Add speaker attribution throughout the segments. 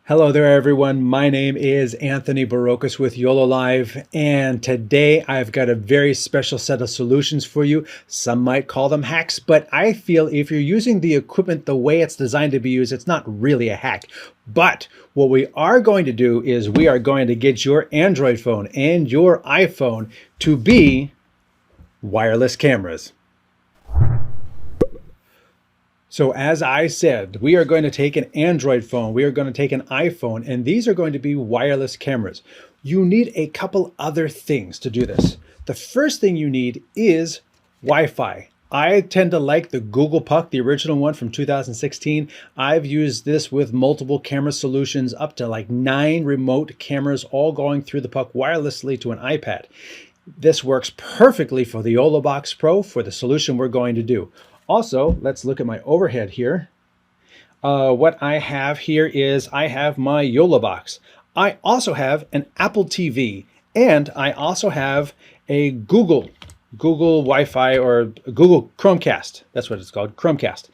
Speaker 1: Hello there, everyone. My name is Anthony Barocas with YOLO Live, and today I've got a very special set of solutions for you. Some might call them hacks, but I feel if you're using the equipment the way it's designed to be used, it's not really a hack. But what we are going to do is we are going to get your Android phone and your iPhone to be wireless cameras. So as I said, we are going to take an Android phone, we are going to take an iPhone, and these are going to be wireless cameras. You need a couple other things to do this. The first thing you need is Wi-Fi. I tend to like the Google Puck, the original one from 2016. I've used this with multiple camera solutions, up to like 9 remote cameras, all going through the Puck wirelessly to an iPad. This works perfectly for the YoloBox Pro, for the solution we're going to do. Also, let's look at my overhead here. What I have here is I have my YoloBox. I also have an Apple TV, and I also have a Google Wi-Fi, or Google Chromecast. That's what it's called, Chromecast.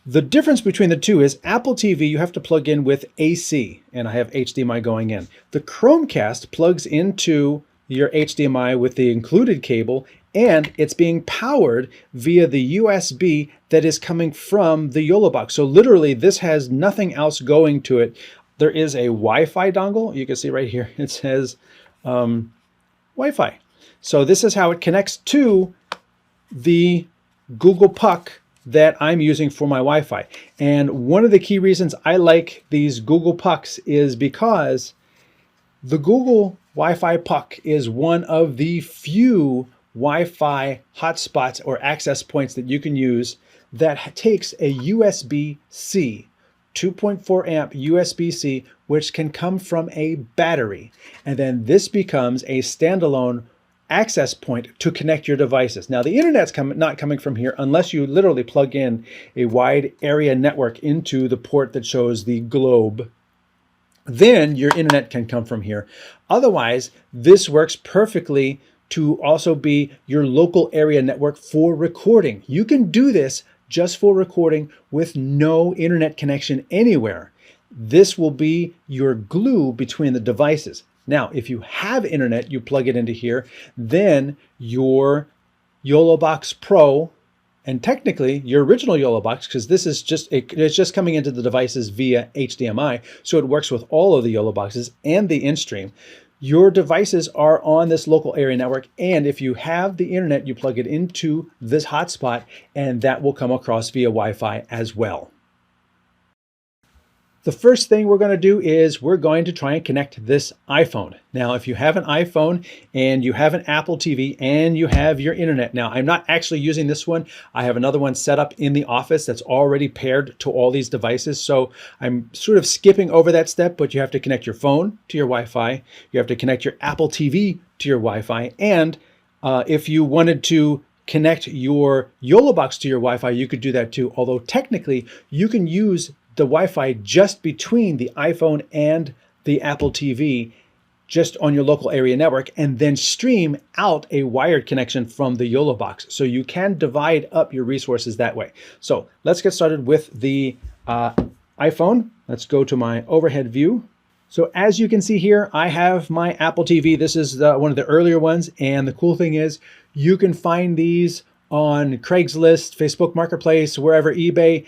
Speaker 1: The difference between the two is Apple TV you have to plug in with AC, and I have HDMI going in. The Chromecast plugs into your HDMI with the included cable, and it's being powered via the USB that is coming from the YoloBox. So literally this has nothing else going to it. There is a Wi-Fi dongle. You can see right here, it says Wi-Fi. So this is how it connects to the Google Puck that I'm using for my Wi-Fi. And one of the key reasons I like these Google Pucks is because the Google Wi-Fi Puck is one of the few Wi-Fi hotspots or access points that you can use that takes a USB-C, 2.4 amp USB-C, which can come from a battery. And then this becomes a standalone access point to connect your devices. Now the internet's not coming from here unless you literally plug in a wide area network into the port that shows the globe. Then your internet can come from here. Otherwise, this works perfectly to also be your local area network for recording. You can do this just for recording with no internet connection anywhere. This will be your glue between the devices. Now, if you have internet, you plug it into here, then your YoloBox Pro, and technically your original YoloBox, because this is it's just coming into the devices via HDMI, so it works with all of the YoloBoxes and the in-stream. Your devices are on this local area network, and if you have the internet, you plug it into this hotspot, and that will come across via Wi-Fi as well. The first thing we're going to do is we're going to try and connect this iPhone. Now, if you have an iPhone and you have an Apple TV and you have your internet, now I'm not actually using this one. I have another one set up in the office that's already paired to all these devices. So I'm sort of skipping over that step, but you have to connect your phone to your Wi-Fi. You have to connect your Apple TV to your Wi-Fi. And if you wanted to connect your YoloBox to your Wi-Fi, you could do that too. Although technically you can use the Wi-Fi just between the iPhone and the Apple TV, just on your local area network, and then stream out a wired connection from the YoloBox. So you can divide up your resources that way. So let's get started with the iPhone. Let's go to my overhead view. So as you can see here, I have my Apple TV. This is one of the earlier ones. And the cool thing is you can find these on Craigslist, Facebook Marketplace, wherever, eBay.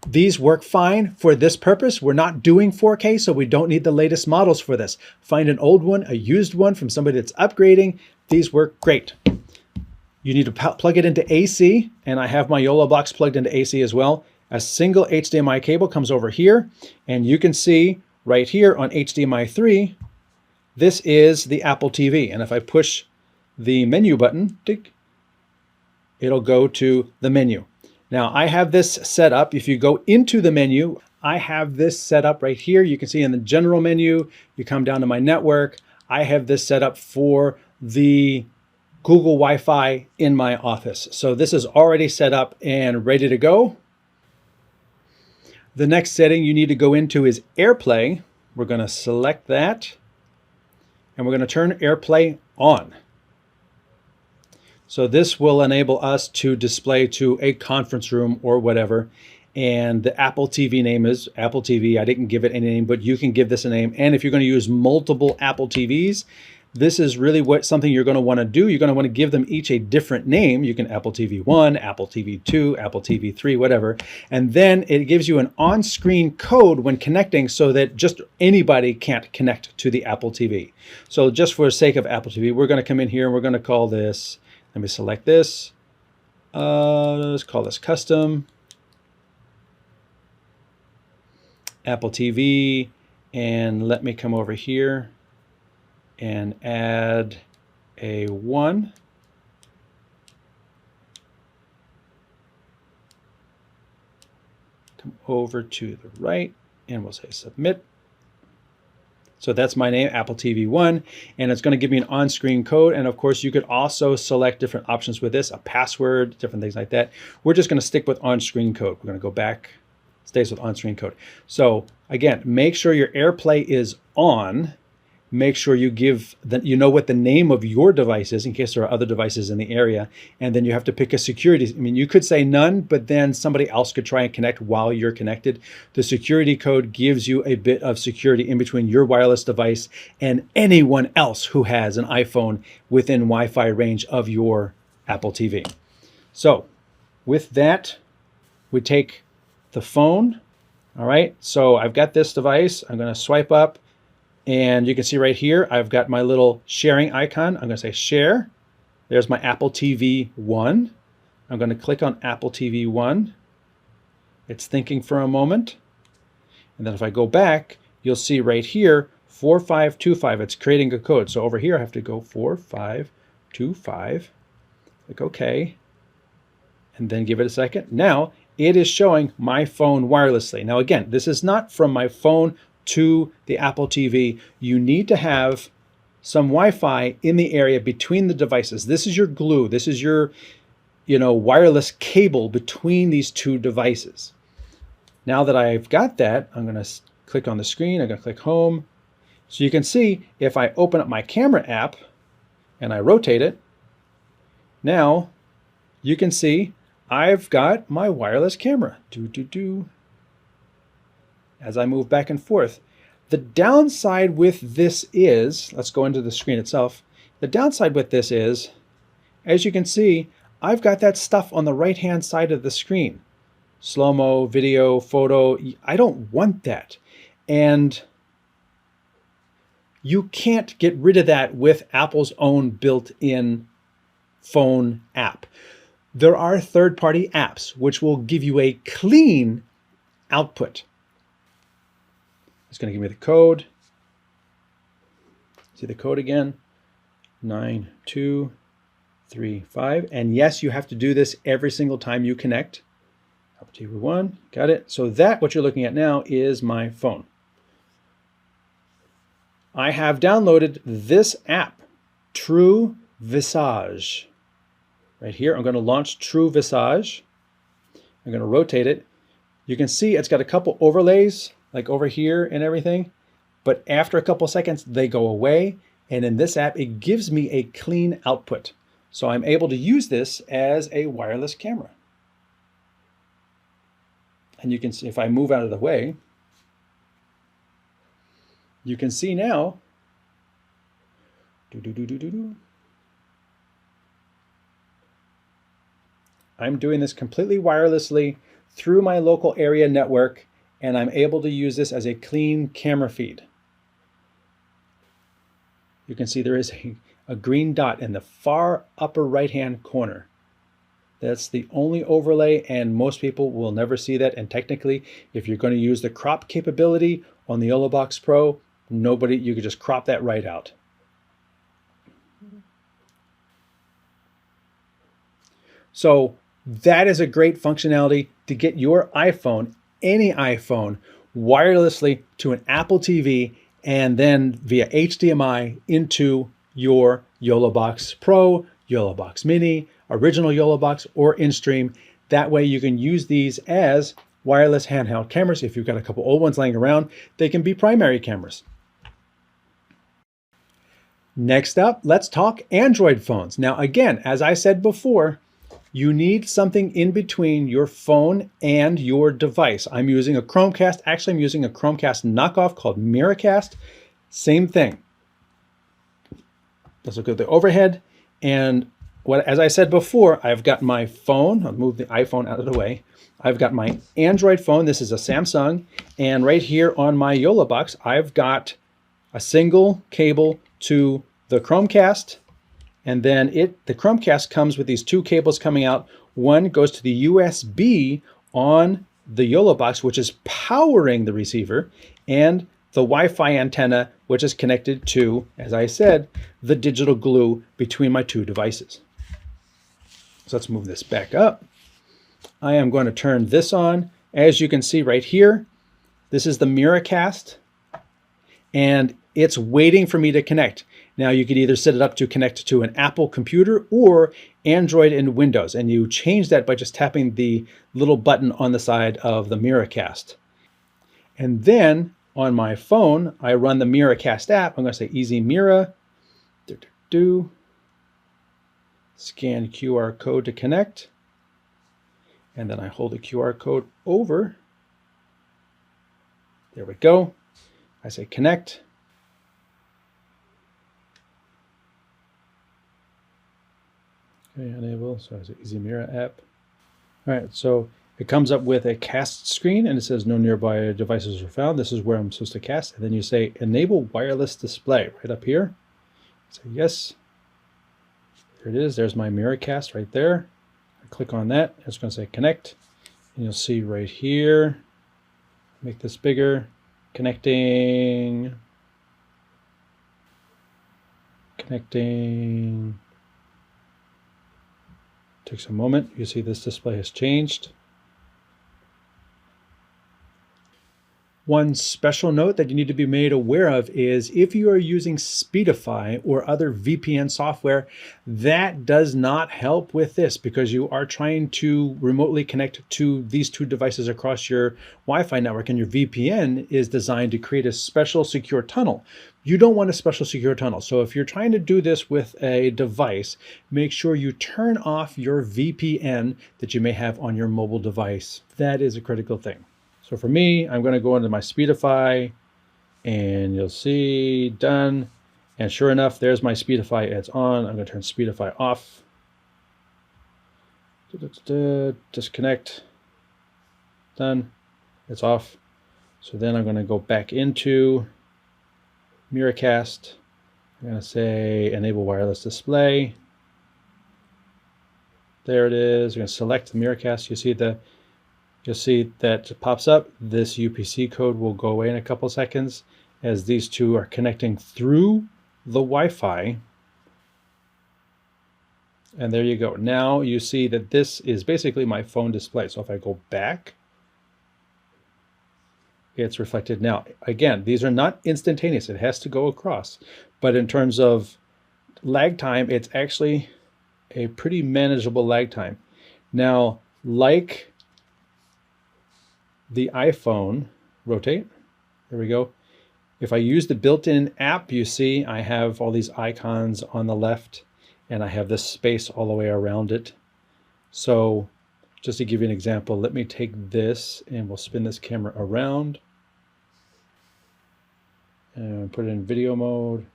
Speaker 1: These work fine for this purpose. We're not doing 4K, so we don't need the latest models for this. Find an old one, a used one from somebody that's upgrading. These work great. You need to plug it into AC, and I have my YoloBox plugged into AC as well. A single HDMI cable comes over here, and you can see right here on HDMI 3, this is the Apple TV. And if I push the menu button, it'll go to the menu. Now I have this set up. If you go into the menu, I have this set up right here. You can see in the general menu, you come down to my network. I have this set up for the Google Wi-Fi in my office. So this is already set up and ready to go. The next setting you need to go into is AirPlay. We're going to select that, and we're going to turn AirPlay on. So this will enable us to display to a conference room or whatever. And the Apple TV name is Apple TV. I didn't give it any name, but you can give this a name. And if you're going to use multiple Apple TVs, this is really something you're going to want to do. You're going to want to give them each a different name. You can Apple TV 1, Apple TV 2, Apple TV 3, whatever. And then it gives you an on-screen code when connecting so that just anybody can't connect to the Apple TV. So just for the sake of Apple TV, we're going to come in here and we're going to call this, let me select this. Let's call this custom Apple TV. And let me come over here and add a 1. Come over to the right and we'll say submit. So that's my name, Apple TV 1, and it's going to give me an on-screen code. And of course, you could also select different options with this, a password, different things like that. We're just going to stick with on-screen code. We're going to go back, stays with on-screen code. So again, make sure your AirPlay is on. Make sure you give you know what the name of your device is in case there are other devices in the area. And then you have to pick a security. I mean, you could say none, but then somebody else could try and connect while you're connected. The security code gives you a bit of security in between your wireless device and anyone else who has an iPhone within Wi-Fi range of your Apple TV. So with that, we take the phone. All right, so I've got this device. I'm going to swipe up. And you can see right here, I've got my little sharing icon. I'm going to say share. There's my Apple TV 1. I'm going to click on Apple TV 1. It's thinking for a moment. And then if I go back, you'll see right here, 4525. It's creating a code. So over here, I have to go 4525. Click OK. And then give it a second. Now, it is showing my phone wirelessly. Now, again, this is not from my phone to the Apple TV. You need to have some Wi-Fi in the area between the devices. This is your glue. This is your, wireless cable between these two devices. Now that I've got that, I'm going to click on the screen. I'm going to click home. So you can see if I open up my camera app and I rotate it, now you can see I've got my wireless camera. As I move back and forth. The downside with this is, let's go into the screen itself. The downside with this is, as you can see, I've got that stuff on the right-hand side of the screen. Slow-mo, video, photo, I don't want that. And you can't get rid of that with Apple's own built-in phone app. There are third-party apps which will give you a clean output. It's going to give me the code. See the code again, 9235. And yes, you have to do this every single time you connect. Apple TV 1, got it. So that, what you're looking at now, is my phone. I have downloaded this app, True Visage. Right here, I'm going to launch True Visage. I'm going to rotate it. You can see it's got a couple overlays, like over here and everything, but after a couple seconds, they go away. And in this app, it gives me a clean output. So I'm able to use this as a wireless camera. And you can see if I move out of the way, you can see now, I'm doing this completely wirelessly through my local area network, and I'm able to use this as a clean camera feed. You can see there is a green dot in the far upper right-hand corner. That's the only overlay, and most people will never see that. And technically, if you're going to use the crop capability on the YoloBox Pro, you could just crop that right out. So that is a great functionality to get your iPhone, any iPhone, wirelessly to an Apple TV and then via HDMI into your YoloBox Pro, YoloBox Mini, original YoloBox, or InStream. That way you can use these as wireless handheld cameras. If you've got a couple old ones laying around, they can be primary cameras. Next up, let's talk Android phones. Now again, as I said before, You need something in between your phone and your device. I'm using a Chromecast. Actually, I'm using a Chromecast knockoff called YoloCast. Same thing. Let's look at the overhead. And as I said before, I've got my phone. I'll move the iPhone out of the way. I've got my Android phone. This is a Samsung. And right here on my YoloBox, I've got a single cable to the Chromecast. And then the Chromecast comes with these two cables coming out. One goes to the USB on the YoloBox, which is powering the receiver, and the Wi-Fi antenna, which is connected to, as I said, the digital glue between my two devices. So let's move this back up. I am going to turn this on. As you can see right here, this is the YoloCast, and it's waiting for me to connect. Now you could either set it up to connect to an Apple computer or Android and Windows, and you change that by just tapping the little button on the side of the YoloCast. And then on my phone, I run the YoloCast app. I'm going to say Easy Mira, scan QR code to connect, and then I hold the QR code over. There we go. I say connect. Okay, enable, so it's an Easy Mira app. All right, so it comes up with a cast screen and it says no nearby devices are found. This is where I'm supposed to cast. And then you say enable wireless display right up here. Say yes. There it is. There's my YoloCast right there. I click on that. It's going to say connect. And you'll see right here. Make this bigger. Connecting. Connecting. Takes a moment. You see this display has changed. One special note that you need to be made aware of is if you are using Speedify or other VPN software, that does not help with this because you are trying to remotely connect to these two devices across your Wi-Fi network, and your VPN is designed to create a special secure tunnel. You don't want a special secure tunnel. So if you're trying to do this with a device, make sure you turn off your VPN that you may have on your mobile device. That is a critical thing. So for me, I'm going to go into my Speedify and you'll see done. And sure enough, there's my Speedify. It's on. I'm going to turn Speedify off. Disconnect. Done. It's off. So then I'm going to go back into YoloCast. I'm going to say enable wireless display. There it is. I'm going to select the YoloCast. You'll see that it pops up. This UPC code will go away in a couple seconds as these two are connecting through the Wi-Fi. And there you go. Now you see that this is basically my phone display. So if I go back, it's reflected now. Again, these are not instantaneous. It has to go across. But in terms of lag time, it's actually a pretty manageable lag time. Now, like the iPhone, rotate, there we go. If I use the built-in app, you see I have all these icons on the left and I have this space all the way around it. So just to give you an example, let me take this and we'll spin this camera around and put it in video mode.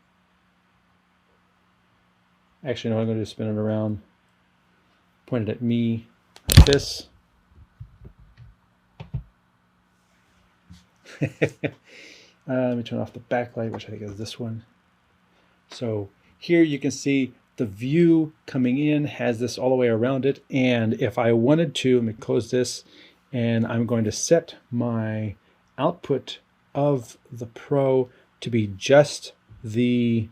Speaker 1: Actually, no, I'm going to spin it around, point it at me like this. Let me turn off the backlight, which I think is this one. So here you can see the view coming in has this all the way around it. And if I wanted to, let me close this, and I'm going to set my output of the Pro to be just the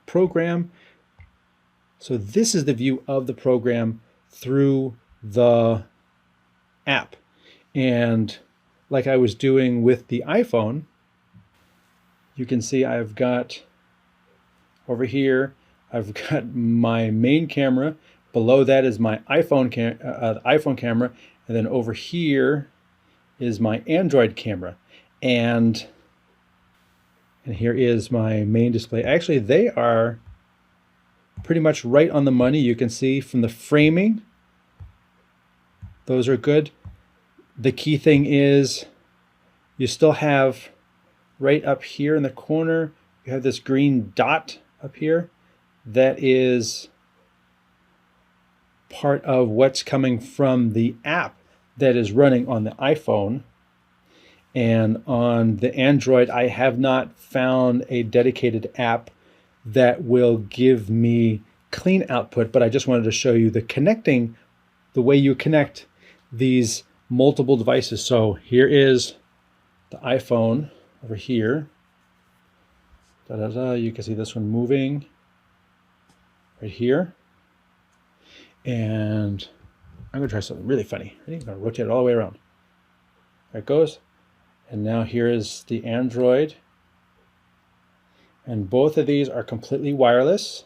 Speaker 1: program. So this is the view of the program through the app. And like I was doing with the iPhone, you can see I've got over here, I've got my main camera. Below that is my iPhone camera. And then over here is my Android camera. And here is my main display. Actually, they are pretty much right on the money. You can see from the framing, those are good. The key thing is you still have right up here in the corner, you have this green dot up here. That is part of what's coming from the app that is running on the iPhone. And on the Android, I have not found a dedicated app that will give me clean output, but I just wanted to show you the way you connect these multiple devices. So here is the iPhone over here. You can see this one moving right here. And I'm gonna try something really funny. I'm gonna rotate it all the way around. There it goes. And now here is the Android. And both of these are completely wireless.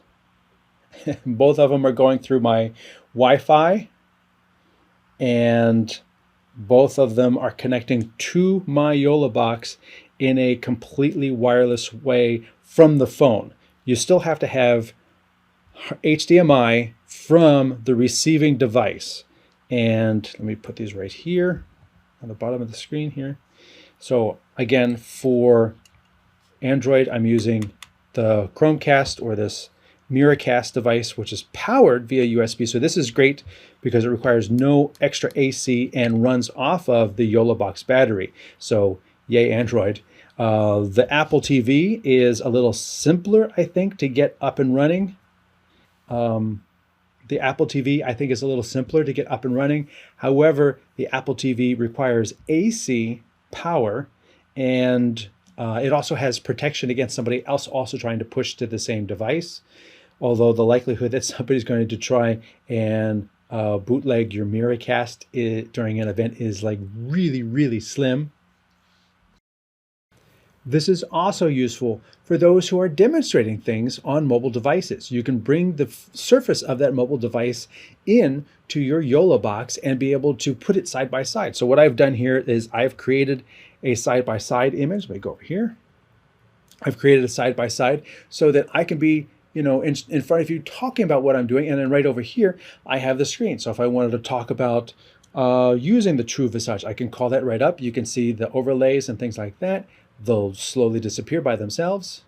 Speaker 1: Both of them are going through my Wi-Fi. And both of them are connecting to my YoloBox in a completely wireless way from the phone. You still have to have HDMI from the receiving device. And let me put these right here on the bottom of the screen here. So again, for Android, I'm using the Chromecast or this MirrorCast device, which is powered via USB. So this is great because it requires no extra AC and runs off of the YoloBox battery. So yay, Android. The Apple TV is a little simpler, I think, to get up and running. The Apple TV, I think, is a little simpler to get up and running. However, the Apple TV requires AC power, and it also has protection against somebody else also trying to push to the same device. Although the likelihood that somebody's going to try and bootleg your MirrorCast during an event is like really, really slim. This is also useful for those who are demonstrating things on mobile devices. You can bring the surface of that mobile device in to your YoloBox and be able to put it side by side. So what I've done here is I've created a side-by-side image. Let me go over here. I've created a side-by-side so that I can be, you know, in front of you talking about what I'm doing, and then right over here I have the screen. So if I wanted to talk about using the True Visage, I can call that right up. You can see the overlays and things like that. They'll slowly disappear by themselves.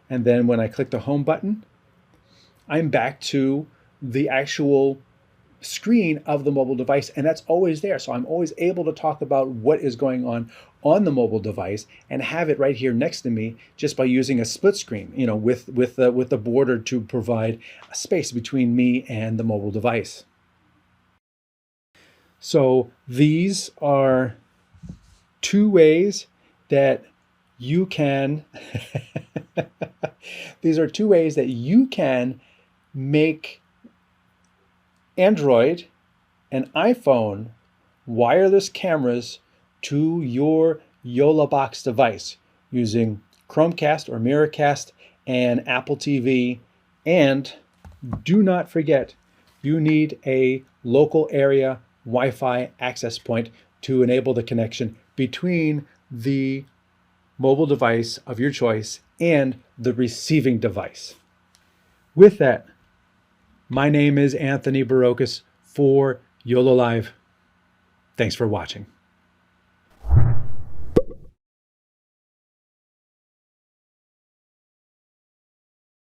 Speaker 1: And then when I click the home button, I'm back to the actual screen of the mobile device, and that's always there. So I'm always able to talk about what is going on the mobile device and have it right here next to me just by using a split screen, you know, with the border to provide a space between me and the mobile device. So these are two ways that you can these are two ways that you can make Android and iPhone wireless cameras to your YoloBox device using Chromecast or MirrorCast and Apple TV. And do not forget, you need a local area Wi-Fi access point to enable the connection between the mobile device of your choice and the receiving device. With that, my name is Anthony Barocas for YOLO Live. Thanks for watching.